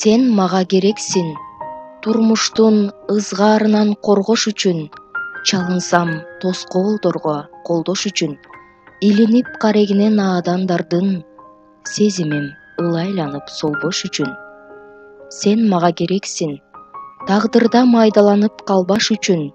Сен мага керексин, турмуштун ызгаарынан коргош үчүн, чалынсам тоскоолдорго колдош үчүн, илинип карегине наадандардын, сезимим ылайланып солбош үчүн. Сен мага керексин, тагдырда майдаланып калбаш үчүн,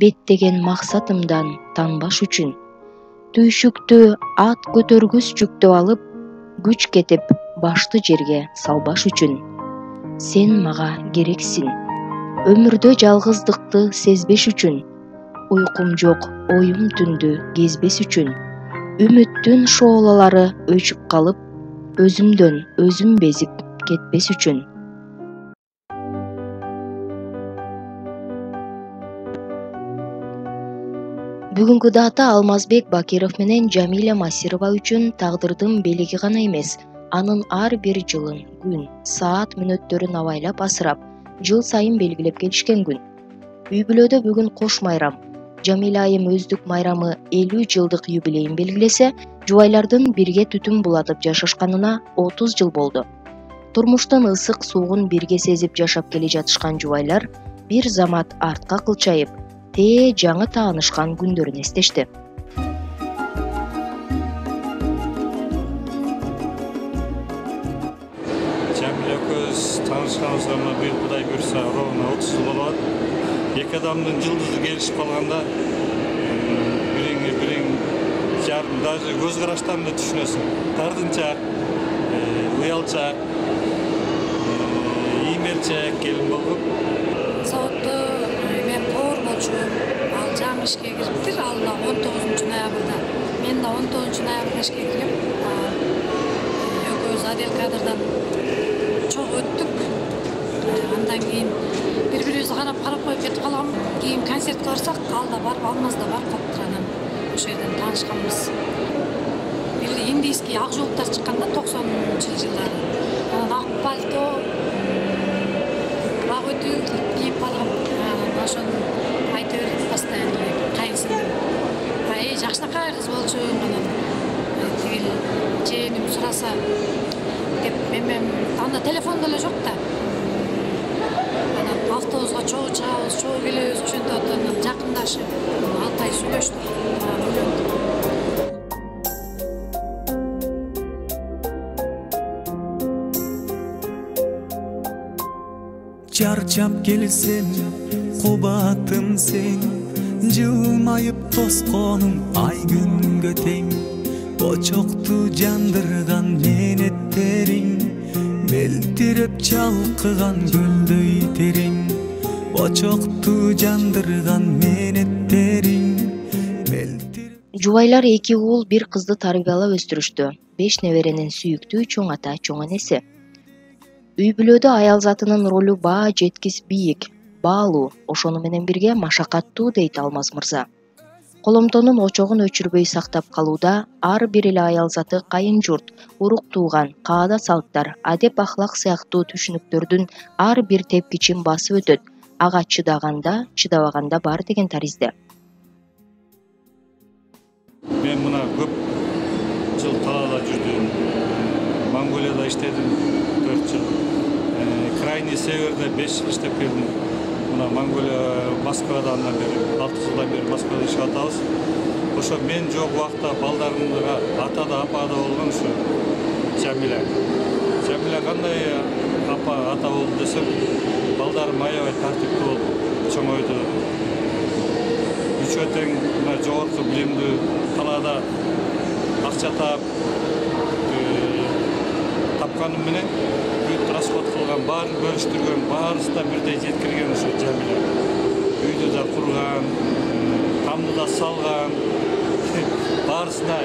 беттеген максатымдан танбаш үчүн, түйшүктү ат көтөргүс жүктөп алып, күч кетип башты жерге салбаш үчүн. Сен мага керексин, өмүрдө жалгыздыкты сезбеш үчүн, уйкум жок оюм түндү кезбес үчүн, үмүттүн шоолалары өчүп калып, өзүмдөн өзүм безип кетпес үчүн. Бүгүнкү дата Алмазбек Бакиров менен Жамиля Масирова үчүн тагдырдын белеги гана эмес, анын ар бир жылын, күн, саат, мүнөттөрүн абайлап асырап, жыл сайын белгилеп келишкен күн. Үй бүлөдө бүгүн кош майрам. Жамиля айым өздүк майрамы 50 жылдык юбилейин белгилесе, жубайлардын бирге түтүн булатып жашашканына 30 жыл болду. Турмуштун ысык суугун бирге сезип жашап келе жатышкан жубайлар бир замат артка кылчайып, жаңы таанышкан күндөрүн эстешти. Жамиля экөөбүз таанышканыбызга мына быйыл Кудай буйрса ровно 30 жыл болот. Эки адамдын жылдызы келишип калганда бириң жарым даже көз караштан эле түшүнөсүң. Тардынчаак, уялчаак, иймелчээк келин болгон. Саатта мен повар болчумун. Ал жам ишке кириптир. Ал 19 ноябрда. Мен да 19 ноябрда ишке кирем. Экөөбүз отдел кадрдан чогуу өттүк. Андан кийин бири-бирибизди карап коюп кетип калгам. Кийин концертке барсак, ал да барып, Алмазда барып калыптыр. Анан ошол жерден таанышканбыз. Бир индийский ак жолуктар чыкканда 90-жылдары. Анан ак пальто, ак өтүк кийип алгам. Анан ошону айта берет постоянно кайынсиңдим. Жакшынакай кыз болчуң, анан тигил жээним сураса деп мен анда телефон деле жок да. Анан автобуска чогуу чыгабыз, чогуу келебиз, ошентип анан жакындашып, 6 ай сүйлөштүк. Чарчап келсем, кубатым сен, жылмайып тосконум ай күнгө тең. Очокту жандырган менеттериң, мелтиреп чалкыган гүлдөй терең. Очокту жандырган менеттериң, мелтирип. Жубайлар 2 уул 1 кызды тарбиялап өстүрүштү. 5 неберенин сүйүктүү чоң ата, чоң энеси. Үй бүлөдө аял затынын ролу баа жеткис бийик, баалуу, ошону менен бирге машакаттуу дейт Алмаз мырза. Коломтонун очогун өчүрбөй сактап калууда ар бир эле аял заты кайын журт, урук тууган, каада салттар, адеп ахлак сыяктуу түшүнүктөрдүн ар бир тепкичин басып өтөт. Ага чыдаганда, чыдабаганда бар деген таризде. Мен мына көп жыл талаада жүрдүм. Монголияда иштедим 4 жыл. Крайний северде 5 жыл иштеп келдим. Мына Монголия, Москвада андан бери 6 жылдан бери Москвада иштеп атабыз. Ошо мен жок убакта балдарымга атада, апада болгон ушу Жамиля. Жамиля кандай ата болду десем, балдарым аябай тартиптүү болуп чоңойду. Үчөө тең мына жогорку билимдүү, талаада акча тапканым менен бүт расход кылган, баарын бөлүштүргөн, баарысына бирдей жеткирген ушу Жамиля. Үйдү да курган, тамды да салган, баарысына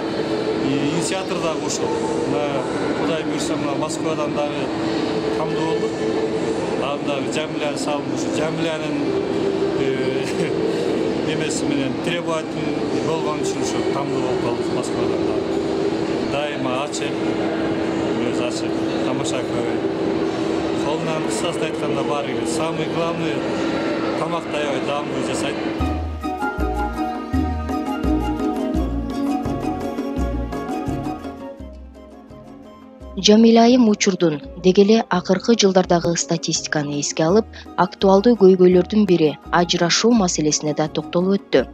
инициатор да ушул. Кудай буйрса мына Москвадан дагы тамды болдук. Андагы Жамиляны салып, ушу Жамилянын немеси менен требовательный болгон үчүн ушу тамды болуп калдык Москвадан дагы. Дайыма ачык, өзү ачык, тамаша көрөт. Колунан кыскасын айтканда баары келет. Самый главный тамакты аябай даамдуу жасайт. Жамиля айым учурдун деги эле акыркы жылдардагы статистиканы эске алып, актуалдуу көйгөйлөрдүн бири ажырашуу маселесине да токтолуп өттү.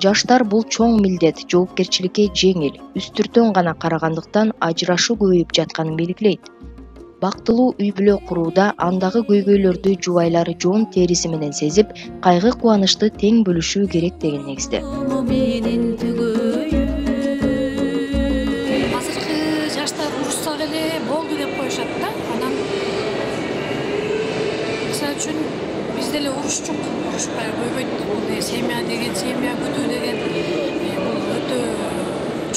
Жаштар бул чоң милдет, жоопкерчиликке жеңил, үстүртөн гана карагандыктан ажырашуу көбөйүп жатканын белгилейт. Бактылуу үй бүлө курууда андагы көйгөйлөрдү жубайлар жоон териси менен сезип, кайгы кубанычты тең бөлүшүү керек деген негизде. Азыркы жаштар урушсак эле болду деп коюшат да. Анан мисалы үчүн биз деле урушчук, урушпай койбойт. Бул семья деген, семья күтүү деген бул өтө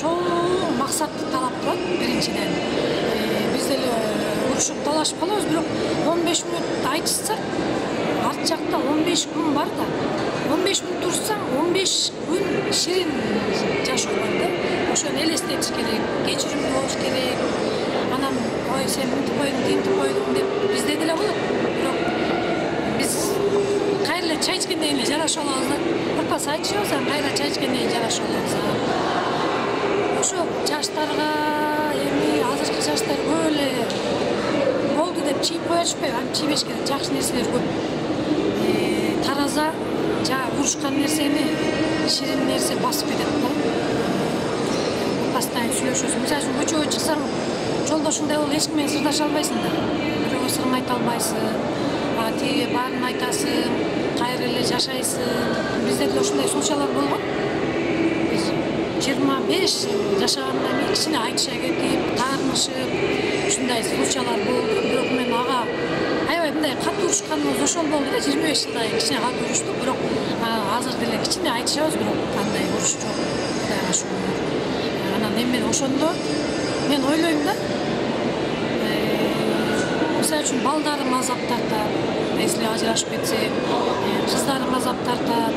чоң максатты талап кылат биринчиден. Биз деле урушуп талашып калабыз, бирок 15 мүнөт айтышсак, арт жакта 15 күн бар да. 15 мүнөт турсаң, 15 күн ширин жашоо бар да. Ошону элестетиш керек, кечиримдүү болуш керек. Анан ой сен мынтип койдуң, тинтип койдуң деп бизде деле болот. Бирок биз кайра чай ичкенден кийин жараша алабыз да. Кырпас айтышабыз, кайра чай ичкенден кийин жараша алабыз. Ошо жаштарга эми азыркы жаштар көп эле болду деп чийип кое атышпайбы? Антип чийбеш керек, жакшы нерселер көп. Тараза урушкан нерсени ширин нерсе басып кетет да. Постоянно сүйлөшөсүң. Мисалы үчүн көчөгө чыксаң, жолдошуңдай болуп эч ким менен сырдаша албайсың да. Бирөөгө сырын айта албайсың. Тиги баарын айтасың, кайра эле жашайсың. Бизде деле ушундай случайлар болгон. Биз 25 жыл жашагандан кийин кичине айтыша кетип, таарынышып, ушундай случайлар болду. Бирок мен ага аябай мындай катуу урушканыбыз ошол болду да. 25 жылдан кийин кичине катуу уруштук, бирок азыр деле кичине айтышабыз, бирок кандай уруш жок. Кудайга шүгүр. Анан эми ошондо мен ойлойм да. Мисалы үчүн балдарым азап тартат, если ажырашып кетсе, кыздарым азап тартат,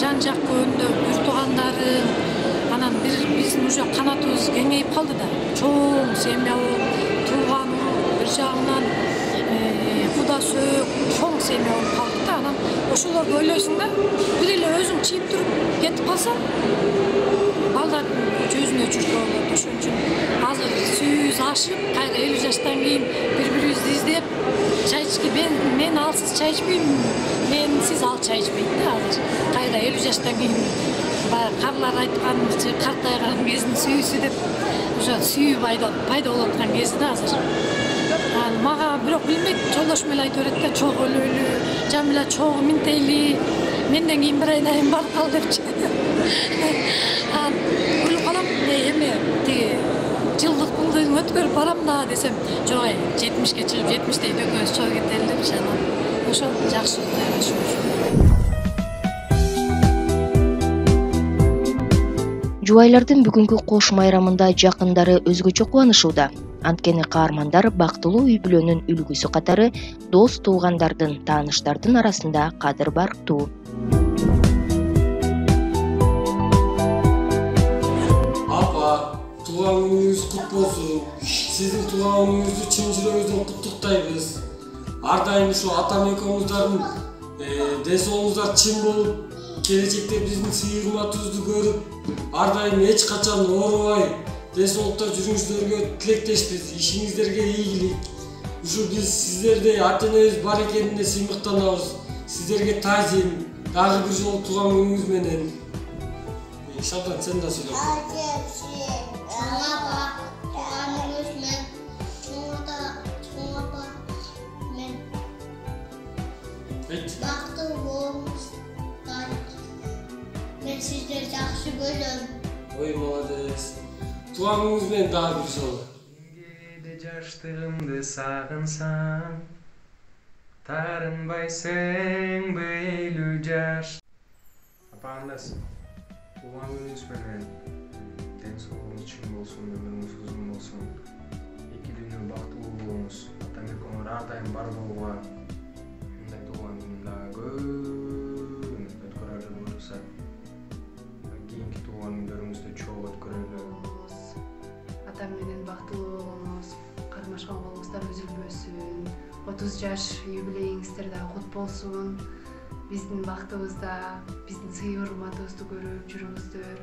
жан-жак көөндөп, бир туугандарым. Анан биздин уже канатыбыз кеңейип калды да. Чоң семья болуп, тууган бир жагынан куда сөөк, чоң семья болуп калдык да. Анан ошолорду ойлойсуң да, бир эле өзүң чийип туруп кетип калсаң, балдардын жүзүнө чүркө болот. Ошон үчүн азыр сүйүүбүз ашып, кайра 50 жаштан кийин бири-бирибизди издеп, чай ички мен алсыз чай ичпейм, менсиз ал чай ичпейт да азыр. Кайра 50 жаштан кийин баягы карлар айтканчы картайган кездин сүйүүсү деп уже сүйүү пайда болуп аткан кези да азыр. Мага бирок билбейт, жолдошум эле айтып берет да, чогуу өлөлү, Жамиля чогуу минтейли, менден кийин бир айдан кийин барып кал депчи. Ойлоп калам, эми тиги жылдык бул өткөрүп барам да десем, жок 70ке чыгып 70те экөөбүз чогуу кетели депчи. Анан ошо жакшы Кудайга шүгүр. Жубайлардын бүгүнкү кош майрамында жакындары өзгөчө кубанышууда. Анткени каармандар бактылуу үй бүлөнүн үлгүсү катары дос туугандардын, тааныштардын арасында кадыр бартуу. Апа, тууган күнүңүз кут болсун. Сиздин тууган күнүңүздү чын жүрөгүбүздөн куттуктайбыз. Ар дайым ушу атам экөөңүздөрдүн ден соолугуңуздар чын болуп, келечекте биздин сый урматыбызды көрүп, ар дайым эч качан оорубай, ден соолукта жүрүңүздөргө тилектешпиз. Ишиңиздерге ийгилик. Ушу биз сиздерде ата-энебиз бар экенине сыймыктанабыз. Сиздерге таазим, дагы бир жолу тууган күнүңүз менен. Шабдан сен да сүйлө. Бактылуу болуңуз. Мен сиздерди жакшы көрөм. Ой, молодец. Тууган күнүңүз менен дагы бир жолу. Кээде жаштыгымды сагынсаң, таарынбайсың бейлүү жаш. Апаңыз, тууган күнүңүз менен ден соолугуңуз чың болсун, өмүрүңүз узун болсун. Эки дүйнө бактылуу болуңуз. Атаң экөөңөр ар дайым бар болууга. Мындай тууган күнүн дагы көп өткөрөлү буюрса. Кийинки тууган күндөрүңүздү чогуу өткөрөлү. Атам менен бактылуу болуңуз, кармашкан колуңуздар үзүлбөсүн. 30 жаш юбилейиңиздер дагы кут болсун. Биздин бактыбызда, биздин сый урматыбызды көрүп жүрүңүздөр.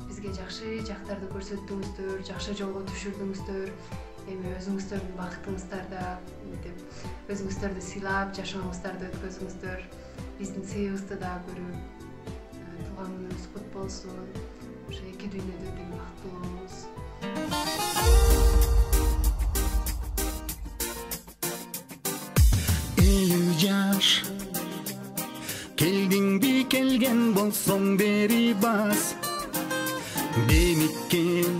Бизге жакшы жактарды көрсөттүңүздөр, жакшы жолго түшүрдүңүздөр. эми өзүңүздөрдүн бактыңыздарда мынтип өзүңүздөрдү сыйлап жашооңуздарды өткөзүңүздөр, биздин сыйыбызды да көрүп, туулган күнүңүз кут болсун, ошо эки дүйнөдө тең бактылуу болуңуз. Элүү жаш келдиңби, келген болсоң бери бас, демиккен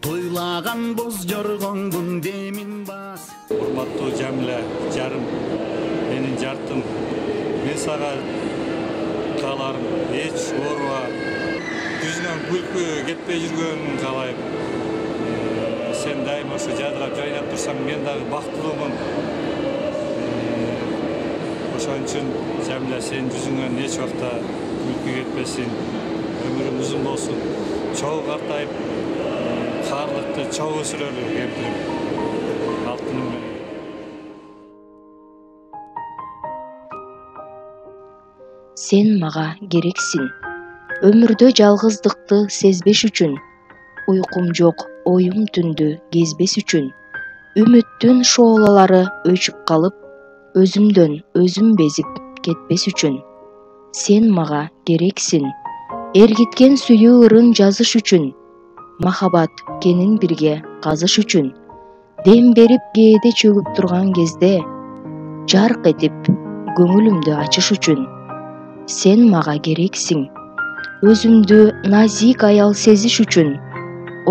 тойлаган боз жоргоңдун демин бас. Урматтуу Жамиля жарым, менин жартым, мен сага кааларым эч ооруба, жүзүнөн күлкү кетпей жүргөнүн каалайм. Сен дайыма ошо жадырап жайнап турсаң, мен дагы бактылуумун. Ошон үчүн Жамиля, сен жүзүңөн эч убакта күлкү кетпесин, өмүрүң узун болсун, чогуу картайып, каалыктуу чогуу өсүрөлү кемпирим. Алтыным менен. Сен мага керексиң. Өмүрдө жалгыздыкты сезбеш үчүн, уйкум жок, оюм түндү кезбес үчүн, үмүттүн шоолалары өчүп калып, өзүмдөн өзүм безип кетпес үчүн. Сен мага керексиң. Эргиткен сүйүү ырын жазыш үчүн, махабат кенин бирге казыш үчүн, дем берип кээде чөгүп турган кезде, жарк этип көңүлүмдү ачыш үчүн. Сен мага керексиң. Өзүмдү назик аял сезиш үчүн,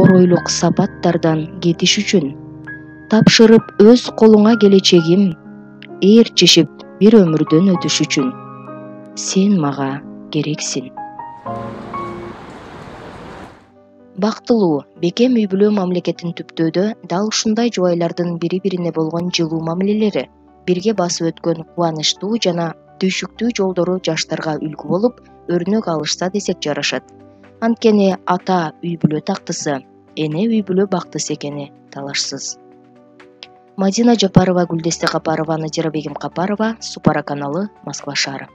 оройлук сапаттардан кетиш үчүн, тапшырып өз колуңа келечегим, ээрчишип бир өмүрдөн өтүш үчүн. Сен мага керексиң. Бактылуу бекем үй бүлө мамлекетин түптөөдө дал ушундай жубайлардын бири-бирине болгон жылуу мамилелери, бирге басып өткөн кубанычтуу жана түйшүктүү жолдору жаштарга үлгү болуп, өрнөк алышса десек жарашат. Анткени ата үй бүлө тактысы, эне үй бүлө бактысы экени талашсыз. Мадина Жапарова, Гүлдесте Капарова, Надира Бегим Капарова, Супара каналы, Москва шаары.